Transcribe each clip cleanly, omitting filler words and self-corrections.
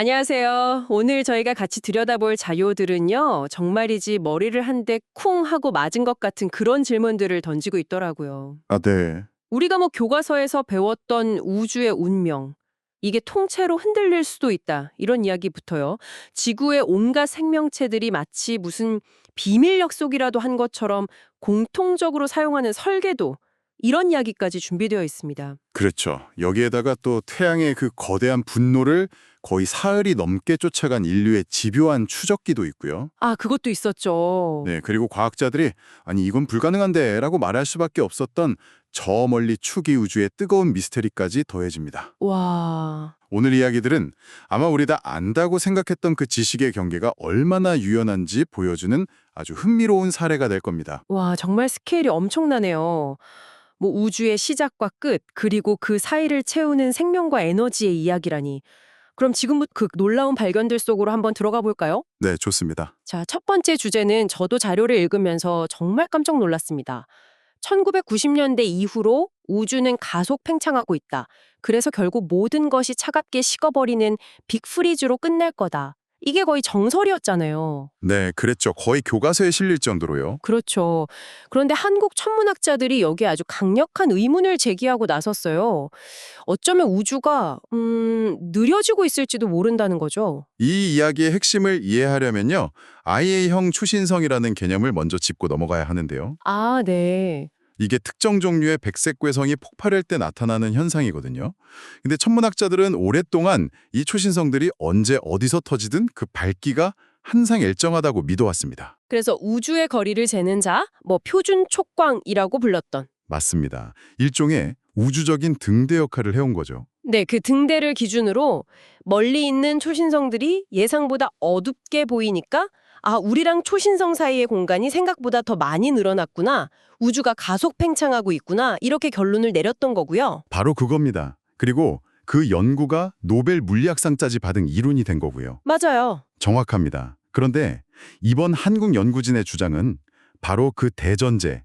안녕하세요. 오늘 저희가 같이 들여다볼 자료들은요, 정말이지 머리를 한 대 쿵 하고 맞은 것 같은 그런 질문들을 던지고 있더라고요. 아, 네. 우리가 교과서에서 배웠던 우주의 운명, 이게 통째로 흔들릴 수도 있다. 이런 이야기부터요. 지구의 온갖 생명체들이 마치 무슨 비밀 약속이라도 한 것처럼 공통적으로 사용하는 설계도, 이런 이야기까지 준비되어 있습니다. 그렇죠. 여기에다가 또 태양의 그 거대한 분노를 거의 사흘이 넘게 쫓아간 인류의 집요한 추적기도 있고요. 아, 그것도 있었죠. 네, 그리고 과학자들이 아니 이건 불가능한데 라고 말할 수밖에 없었던 저 멀리 추기 우주의 뜨거운 미스테리까지 더해집니다. 와. 오늘 이야기들은 아마 우리 다 안다고 생각했던 그 지식의 경계가 얼마나 유연한지 보여주는 아주 흥미로운 사례가 될 겁니다. 와, 정말 스케일이 엄청나네요. 우주의 시작과 끝, 그리고 그 사이를 채우는 생명과 에너지의 이야기라니. 그럼 지금부터 그 놀라운 발견들 속으로 한번 들어가 볼까요? 네, 좋습니다. 자, 첫 번째 주제는 저도 자료를 읽으면서 정말 깜짝 놀랐습니다. 1990년대 이후로 우주는 가속 팽창하고 있다. 그래서 결국 모든 것이 차갑게 식어버리는 빅프리즈로 끝날 거다. 이게 거의 정설이었잖아요. 네, 그랬죠. 거의 교과서에 실릴 정도로요. 그렇죠. 그런데 한국 천문학자들이 여기에 아주 강력한 의문을 제기하고 나섰어요. 어쩌면 우주가 느려지고 있을지도 모른다는 거죠. 이 이야기의 핵심을 이해하려면요. IA형 초신성이라는 개념을 먼저 짚고 넘어가야 하는데요. 아, 네. 이게 특정 종류의 백색 괴성이 폭발할 때 나타나는 현상이거든요. 근데 천문학자들은 오랫동안 이 초신성들이 언제 어디서 터지든 그 밝기가 항상 일정하다고 믿어왔습니다. 그래서 우주의 거리를 재는 자, 표준 촉광이라고 불렀던. 맞습니다. 일종의 우주적인 등대 역할을 해온 거죠. 네, 그 등대를 기준으로 멀리 있는 초신성들이 예상보다 어둡게 보이니까 아, 우리랑 초신성 사이의 공간이 생각보다 더 많이 늘어났구나. 우주가 가속 팽창하고 있구나. 이렇게 결론을 내렸던 거고요. 바로 그겁니다. 그리고 그 연구가 노벨 물리학상까지 받은 이론이 된 거고요. 맞아요. 정확합니다. 그런데 이번 한국 연구진의 주장은 바로 그 대전제,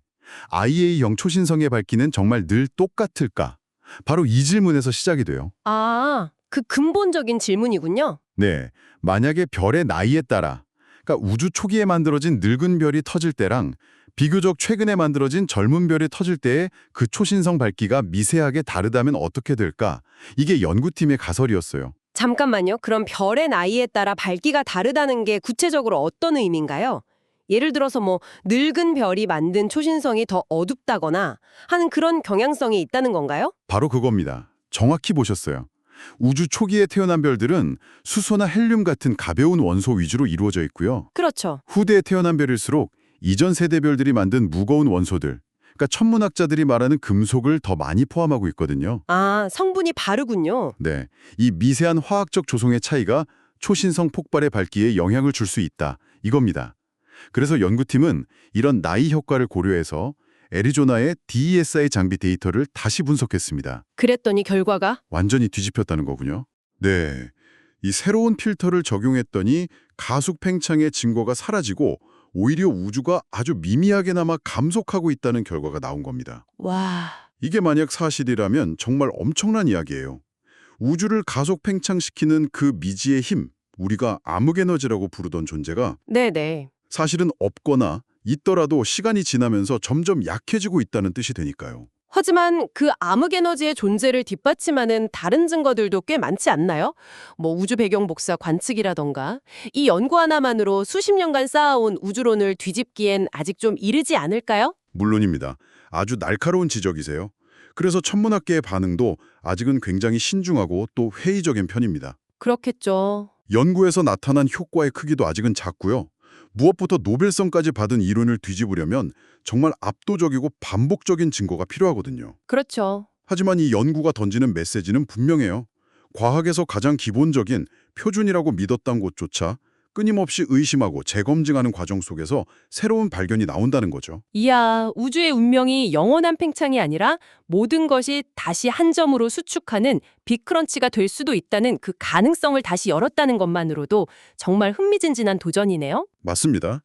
IA형 초신성의 밝기는 정말 늘 똑같을까? 바로 이 질문에서 시작이 돼요. 아, 그 근본적인 질문이군요. 네, 만약에 별의 나이에 따라, 그러니까 우주 초기에 만들어진 늙은 별이 터질 때랑 비교적 최근에 만들어진 젊은 별이 터질 때의 그 초신성 밝기가 미세하게 다르다면 어떻게 될까? 이게 연구팀의 가설이었어요. 잠깐만요. 그럼 별의 나이에 따라 밝기가 다르다는 게 구체적으로 어떤 의미인가요? 예를 들어서 늙은 별이 만든 초신성이 더 어둡다거나 하는 그런 경향성이 있다는 건가요? 바로 그겁니다. 정확히 보셨어요. 우주 초기에 태어난 별들은 수소나 헬륨 같은 가벼운 원소 위주로 이루어져 있고요. 그렇죠. 후대에 태어난 별일수록 이전 세대 별들이 만든 무거운 원소들, 그러니까 천문학자들이 말하는 금속을 더 많이 포함하고 있거든요. 아, 성분이 다르군요. 네, 이 미세한 화학적 조성의 차이가 초신성 폭발의 밝기에 영향을 줄 수 있다. 이겁니다. 그래서 연구팀은 이런 나이 효과를 고려해서 애리조나의 DESI 장비 데이터를 다시 분석했습니다. 그랬더니 결과가? 완전히 뒤집혔다는 거군요. 네, 이 새로운 필터를 적용했더니 가속 팽창의 증거가 사라지고 오히려 우주가 아주 미미하게나마 감속하고 있다는 결과가 나온 겁니다. 와. 이게 만약 사실이라면 정말 엄청난 이야기예요. 우주를 가속 팽창시키는 그 미지의 힘, 우리가 암흑에너지라고 부르던 존재가 네네. 사실은 없거나 있더라도 시간이 지나면서 점점 약해지고 있다는 뜻이 되니까요. 하지만 그 암흑에너지의 존재를 뒷받침하는 다른 증거들도 꽤 많지 않나요? 우주 배경 복사 관측이라던가. 이 연구 하나만으로 수십 년간 쌓아온 우주론을 뒤집기엔 아직 좀 이르지 않을까요? 물론입니다. 아주 날카로운 지적이세요. 그래서 천문학계의 반응도 아직은 굉장히 신중하고 또 회의적인 편입니다. 그렇겠죠. 연구에서 나타난 효과의 크기도 아직은 작고요. 무엇보다 노벨상까지 받은 이론을 뒤집으려면 정말 압도적이고 반복적인 증거가 필요하거든요. 그렇죠. 하지만 이 연구가 던지는 메시지는 분명해요. 과학에서 가장 기본적인 표준이라고 믿었던 것조차 끊임없이 의심하고 재검증하는 과정 속에서 새로운 발견이 나온다는 거죠. 이야, 우주의 운명이 영원한 팽창이 아니라 모든 것이 다시 한 점으로 수축하는 빅크런치가 될 수도 있다는 그 가능성을 다시 열었다는 것만으로도 정말 흥미진진한 도전이네요. 맞습니다.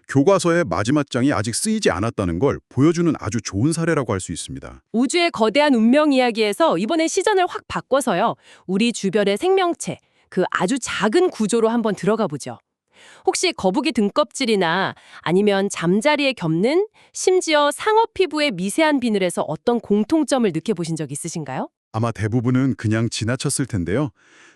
교과서의 마지막 장이 아직 쓰이지 않았다는 걸 보여주는 아주 좋은 사례라고 할 수 있습니다. 우주의 거대한 운명 이야기에서 이번엔 시전을 확 바꿔서요. 우리 주변의 생명체, 그 아주 작은 구조로 한번 들어가 보죠. 혹시 거북이 등껍질이나 아니면 잠자리에 겹는 심지어 상어 피부의 미세한 비늘에서 어떤 공통점을 느껴보신 적 있으신가요? 아마 대부분은 그냥 지나쳤을 텐데요.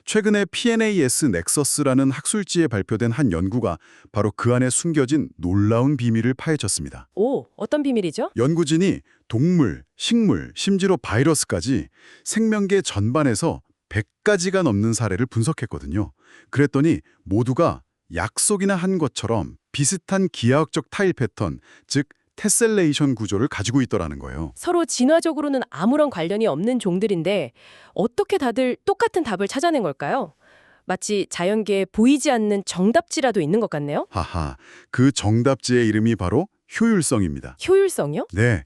최근에 PNAS 넥서스라는 학술지에 발표된 한 연구가 바로 그 안에 숨겨진 놀라운 비밀을 파헤쳤습니다. 오, 어떤 비밀이죠? 연구진이 동물, 식물, 심지어 바이러스까지 생명계 전반에서 100가지가 넘는 사례를 분석했거든요. 그랬더니 모두가 약속이나 한 것처럼 비슷한 기하학적 타일 패턴, 즉 테셀레이션 구조를 가지고 있더라는 거예요. 서로 진화적으로는 아무런 관련이 없는 종들인데 어떻게 다들 똑같은 답을 찾아낸 걸까요? 마치 자연계에 보이지 않는 정답지라도 있는 것 같네요. 하하, 그 정답지의 이름이 바로 효율성입니다. 효율성이요? 네,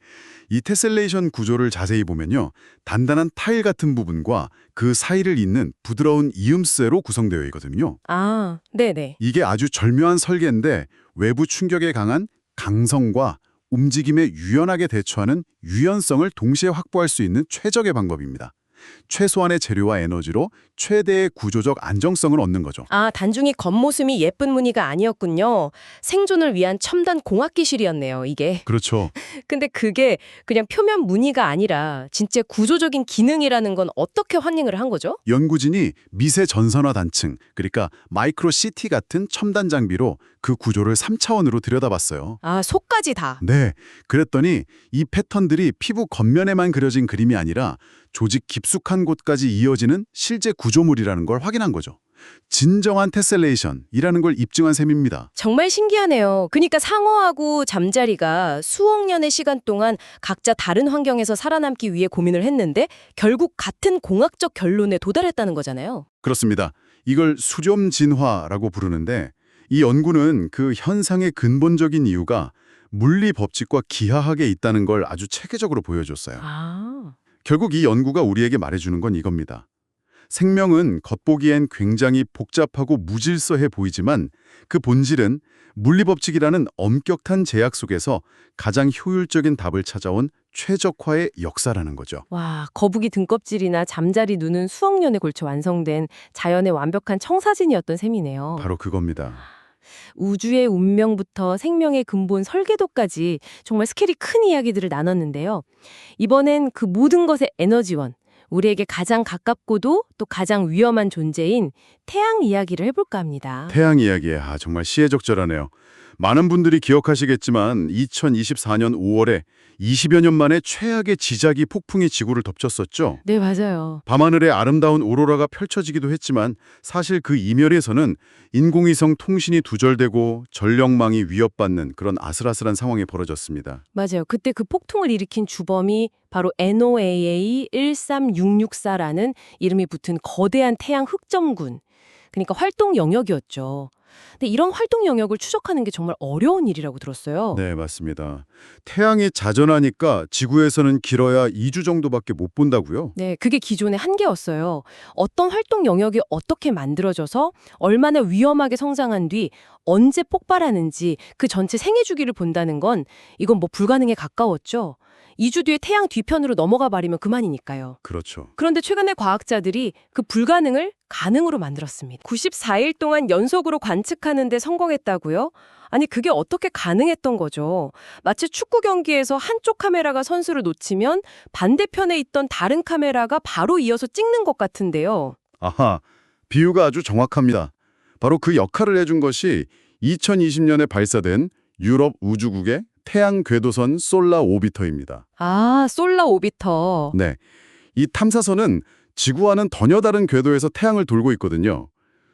이 테셀레이션 구조를 자세히 보면요. 단단한 타일 같은 부분과 그 사이를 잇는 부드러운 이음새로 구성되어 있거든요. 아, 네네. 이게 아주 절묘한 설계인데 외부 충격에 강한 강성과 움직임에 유연하게 대처하는 유연성을 동시에 확보할 수 있는 최적의 방법입니다. 최소한의 재료와 에너지로 최대의 구조적 안정성을 얻는 거죠. 아, 단중이 겉모습이 예쁜 무늬가 아니었군요. 생존을 위한 첨단 공학 기술이었네요, 이게. 그렇죠. 근데 그게 그냥 표면 무늬가 아니라 진짜 구조적인 기능이라는 건 어떻게 확인을 한 거죠? 연구진이 미세 전선화 단층, 그러니까 마이크로 CT 같은 첨단 장비로 그 구조를 3차원으로 들여다봤어요. 아, 속까지 다. 네, 그랬더니 이 패턴들이 피부 겉면에만 그려진 그림이 아니라 조직 깊숙한 곳까지 이어지는 실제 구조물이라는 걸 확인한 거죠. 진정한 테셀레이션이라는 걸 입증한 셈입니다. 정말 신기하네요. 그러니까 상어하고 잠자리가 수억 년의 시간 동안 각자 다른 환경에서 살아남기 위해 고민을 했는데 결국 같은 공학적 결론에 도달했다는 거잖아요. 그렇습니다. 이걸 수렴 진화라고 부르는데 이 연구는 그 현상의 근본적인 이유가 물리 법칙과 기하학에 있다는 걸 아주 체계적으로 보여줬어요. 아, 결국 이 연구가 우리에게 말해주는 건 이겁니다. 생명은 겉보기엔 굉장히 복잡하고 무질서해 보이지만 그 본질은 물리법칙이라는 엄격한 제약 속에서 가장 효율적인 답을 찾아온 최적화의 역사라는 거죠. 와, 거북이 등껍질이나 잠자리 눈은 수억 년에 걸쳐 완성된 자연의 완벽한 청사진이었던 셈이네요. 바로 그겁니다. 우주의 운명부터 생명의 근본 설계도까지 정말 스케일이 큰 이야기들을 나눴는데요. 이번엔 그 모든 것의 에너지원, 우리에게 가장 가깝고도 또 가장 위험한 존재인 태양 이야기를 해볼까 합니다. 태양 이야기에 정말 시의적절하네요. 많은 분들이 기억하시겠지만 2024년 5월에 20여 년 만에 최악의 지자기 폭풍이 지구를 덮쳤었죠. 네, 맞아요. 밤하늘에 아름다운 오로라가 펼쳐지기도 했지만 사실 그 이멸에서는 인공위성 통신이 두절되고 전력망이 위협받는 그런 아슬아슬한 상황이 벌어졌습니다. 맞아요. 그때 그 폭풍을 일으킨 주범이 바로 NOAA 13664라는 이름이 붙은 거대한 태양 흑점군. 그러니까 활동 영역이었죠. 근데 이런 활동 영역을 추적하는 게 정말 어려운 일이라고 들었어요. 네, 맞습니다. 태양이 자전하니까 지구에서는 길어야 2주 정도밖에 못 본다고요? 네, 그게 기존의 한계였어요. 어떤 활동 영역이 어떻게 만들어져서 얼마나 위험하게 성장한 뒤 언제 폭발하는지 그 전체 생애 주기를 본다는 건 이건 뭐 불가능에 가까웠죠. 2주 뒤에 태양 뒤편으로 넘어가 버리면 그만이니까요. 그렇죠. 그런데 최근에 과학자들이 그 불가능을 가능으로 만들었습니다. 94일 동안 연속으로 관측하는 데 성공했다고요? 아니, 그게 어떻게 가능했던 거죠? 마치 축구 경기에서 한쪽 카메라가 선수를 놓치면 반대편에 있던 다른 카메라가 바로 이어서 찍는 것 같은데요. 아하, 비유가 아주 정확합니다. 바로 그 역할을 해준 것이 2020년에 발사된 유럽 우주국의 태양 궤도선 솔라 오비터입니다. 아, 솔라 오비터. 네, 이 탐사선은 지구와는 전혀 다른 궤도에서 태양을 돌고 있거든요.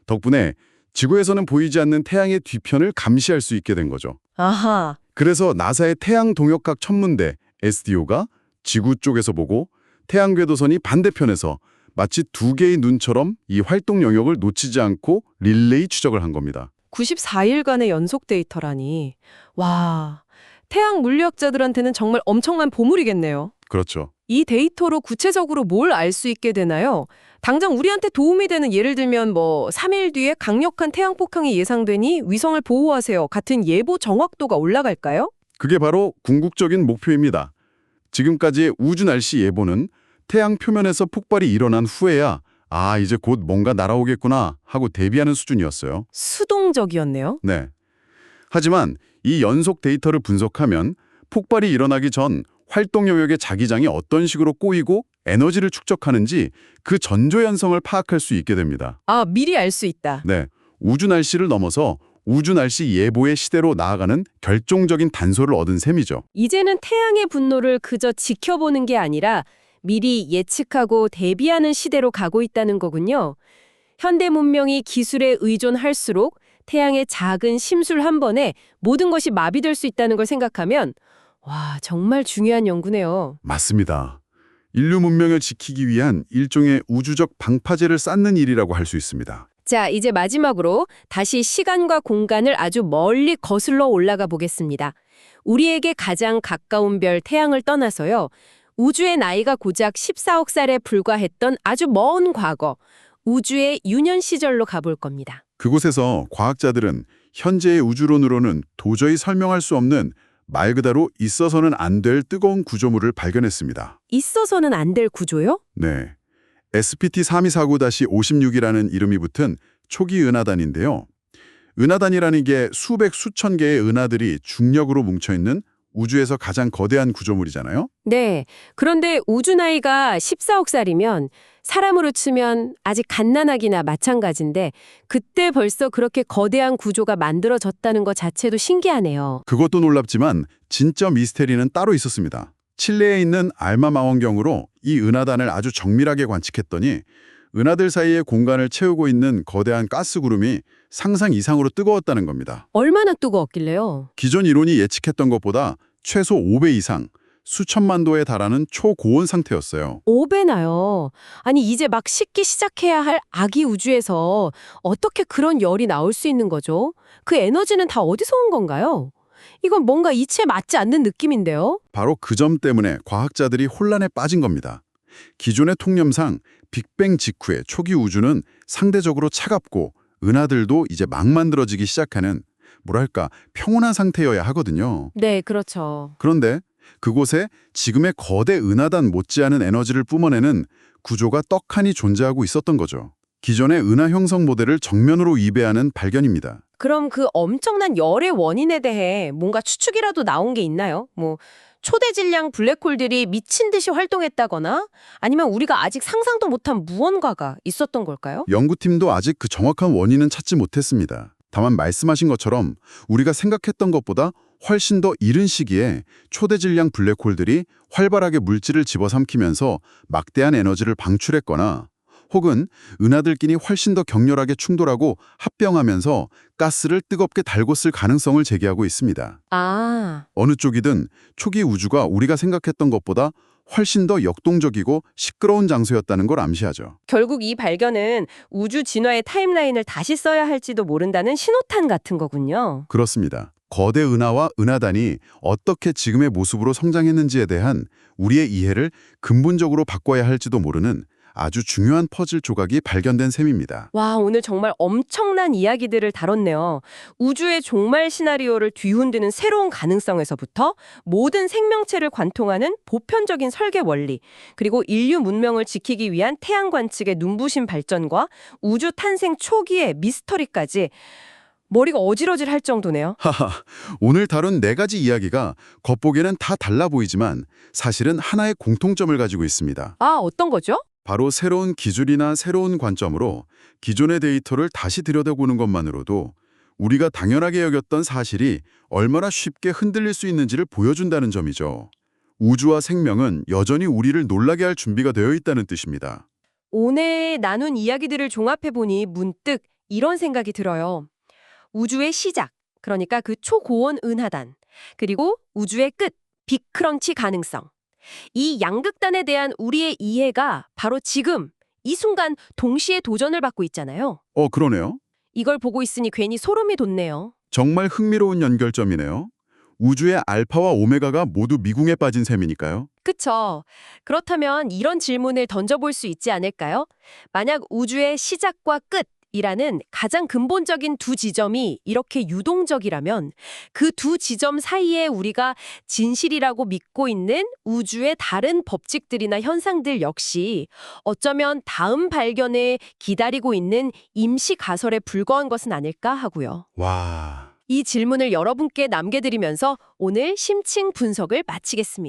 덕분에 지구에서는 보이지 않는 태양의 뒤편을 감시할 수 있게 된 거죠. 아하. 그래서 나사의 태양 동역학 천문대 SDO가 지구 쪽에서 보고 태양 궤도선이 반대편에서 마치 두 개의 눈처럼 이 활동 영역을 놓치지 않고 릴레이 추적을 한 겁니다. 94일간의 연속 데이터라니. 와, 태양 물리학자들한테는 정말 엄청난 보물이겠네요. 그렇죠. 이 데이터로 구체적으로 뭘 알 수 있게 되나요? 당장 우리한테 도움이 되는 예를 들면 3일 뒤에 강력한 태양 폭풍이 예상되니 위성을 보호하세요 같은 예보 정확도가 올라갈까요? 그게 바로 궁극적인 목표입니다. 지금까지의 우주 날씨 예보는 태양 표면에서 폭발이 일어난 후에야 아, 이제 곧 뭔가 날아오겠구나 하고 대비하는 수준이었어요. 수동적이었네요. 네. 하지만 이 연속 데이터를 분석하면 폭발이 일어나기 전 활동 영역의 자기장이 어떤 식으로 꼬이고 에너지를 축적하는지 그 전조현성을 파악할 수 있게 됩니다. 아, 미리 알 수 있다. 네. 우주 날씨를 넘어서 우주 날씨 예보의 시대로 나아가는 결정적인 단서를 얻은 셈이죠. 이제는 태양의 분노를 그저 지켜보는 게 아니라 미리 예측하고 대비하는 시대로 가고 있다는 거군요. 현대 문명이 기술에 의존할수록 태양의 작은 심술 한 번에 모든 것이 마비될 수 있다는 걸 생각하면 와, 정말 중요한 연구네요. 맞습니다. 인류 문명을 지키기 위한 일종의 우주적 방파제를 쌓는 일이라고 할 수 있습니다. 자, 이제 마지막으로 다시 시간과 공간을 아주 멀리 거슬러 올라가 보겠습니다. 우리에게 가장 가까운 별 태양을 떠나서요. 우주의 나이가 고작 14억 살에 불과했던 아주 먼 과거, 우주의 유년 시절로 가볼 겁니다. 그곳에서 과학자들은 현재의 우주론으로는 도저히 설명할 수 없는 말 그대로 있어서는 안 될 뜨거운 구조물을 발견했습니다. 있어서는 안 될 구조요? 네. SPT3249-56이라는 이름이 붙은 초기 은하단인데요. 은하단이라는 게 수백 수천 개의 은하들이 중력으로 뭉쳐있는 우주에서 가장 거대한 구조물이잖아요. 네. 그런데 우주 나이가 14억 살이면 사람으로 치면 아직 갓난아기나 마찬가지인데 그때 벌써 그렇게 거대한 구조가 만들어졌다는 것 자체도 신기하네요. 그것도 놀랍지만 진짜 미스테리는 따로 있었습니다. 칠레에 있는 알마 망원경으로 이 은하단을 아주 정밀하게 관측했더니 은하들 사이의 공간을 채우고 있는 거대한 가스 구름이 상상 이상으로 뜨거웠다는 겁니다. 얼마나 뜨거웠길래요? 기존 이론이 예측했던 것보다 최소 5배 이상, 수천만 도에 달하는 초고온 상태였어요. 5배나요. 아니 이제 막 식기 시작해야 할 아기 우주에서 어떻게 그런 열이 나올 수 있는 거죠? 그 에너지는 다 어디서 온 건가요? 이건 뭔가 이치에 맞지 않는 느낌인데요? 바로 그 점 때문에 과학자들이 혼란에 빠진 겁니다. 기존의 통념상 빅뱅 직후의 초기 우주는 상대적으로 차갑고 은하들도 이제 막 만들어지기 시작하는 뭐랄까 평온한 상태여야 하거든요. 네, 그렇죠. 그런데 그곳에 지금의 거대 은하단 못지않은 에너지를 뿜어내는 구조가 떡하니 존재하고 있었던 거죠. 기존의 은하 형성 모델을 정면으로 위배하는 발견입니다. 그럼 그 엄청난 열의 원인에 대해 뭔가 추측이라도 나온 게 있나요? 뭐 초대 질량 블랙홀들이 미친 듯이 활동했다거나 아니면 우리가 아직 상상도 못한 무언가가 있었던 걸까요? 연구팀도 아직 그 정확한 원인은 찾지 못했습니다. 다만 말씀하신 것처럼 우리가 생각했던 것보다 훨씬 더 이른 시기에 초대 질량 블랙홀들이 활발하게 물질을 집어삼키면서 막대한 에너지를 방출했거나 혹은 은하들끼리 훨씬 더 격렬하게 충돌하고 합병하면서 가스를 뜨겁게 달고 쓸 가능성을 제기하고 있습니다. 아, 어느 쪽이든 초기 우주가 우리가 생각했던 것보다 훨씬 더 역동적이고 시끄러운 장소였다는 걸 암시하죠. 결국 이 발견은 우주 진화의 타임라인을 다시 써야 할지도 모른다는 신호탄 같은 거군요. 그렇습니다. 거대 은하와 은하단이 어떻게 지금의 모습으로 성장했는지에 대한 우리의 이해를 근본적으로 바꿔야 할지도 모르는 아주 중요한 퍼즐 조각이 발견된 셈입니다. 와, 오늘 정말 엄청난 이야기들을 다뤘네요. 우주의 종말 시나리오를 뒤흔드는 새로운 가능성에서부터 모든 생명체를 관통하는 보편적인 설계 원리, 그리고 인류 문명을 지키기 위한 태양 관측의 눈부신 발전과 우주 탄생 초기의 미스터리까지 머리가 어지러질할 정도네요. 하하, 오늘 다룬 4가지 이야기가 겉보기에는 다 달라 보이지만 사실은 하나의 공통점을 가지고 있습니다. 아, 어떤 거죠? 바로 새로운 기술이나 새로운 관점으로 기존의 데이터를 다시 들여다보는 것만으로도 우리가 당연하게 여겼던 사실이 얼마나 쉽게 흔들릴 수 있는지를 보여준다는 점이죠. 우주와 생명은 여전히 우리를 놀라게 할 준비가 되어 있다는 뜻입니다. 오늘 나눈 이야기들을 종합해보니 문득 이런 생각이 들어요. 우주의 시작, 그러니까 그 초고온 은하단, 그리고 우주의 끝, 빅크런치 가능성. 이 양극단에 대한 우리의 이해가 바로 지금, 이 순간 동시에 도전을 받고 있잖아요. 그러네요. 이걸 보고 있으니 괜히 소름이 돋네요. 정말 흥미로운 연결점이네요. 우주의 알파와 오메가가 모두 미궁에 빠진 셈이니까요. 그쵸? 그렇다면 이런 질문을 던져볼 수 있지 않을까요? 만약 우주의 시작과 끝, 이라는 가장 근본적인 두 지점이 이렇게 유동적이라면 그 두 지점 사이에 우리가 진실이라고 믿고 있는 우주의 다른 법칙들이나 현상들 역시 어쩌면 다음 발견에 기다리고 있는 임시 가설에 불과한 것은 아닐까 하고요. 와. 이 질문을 여러분께 남겨드리면서 오늘 심층 분석을 마치겠습니다.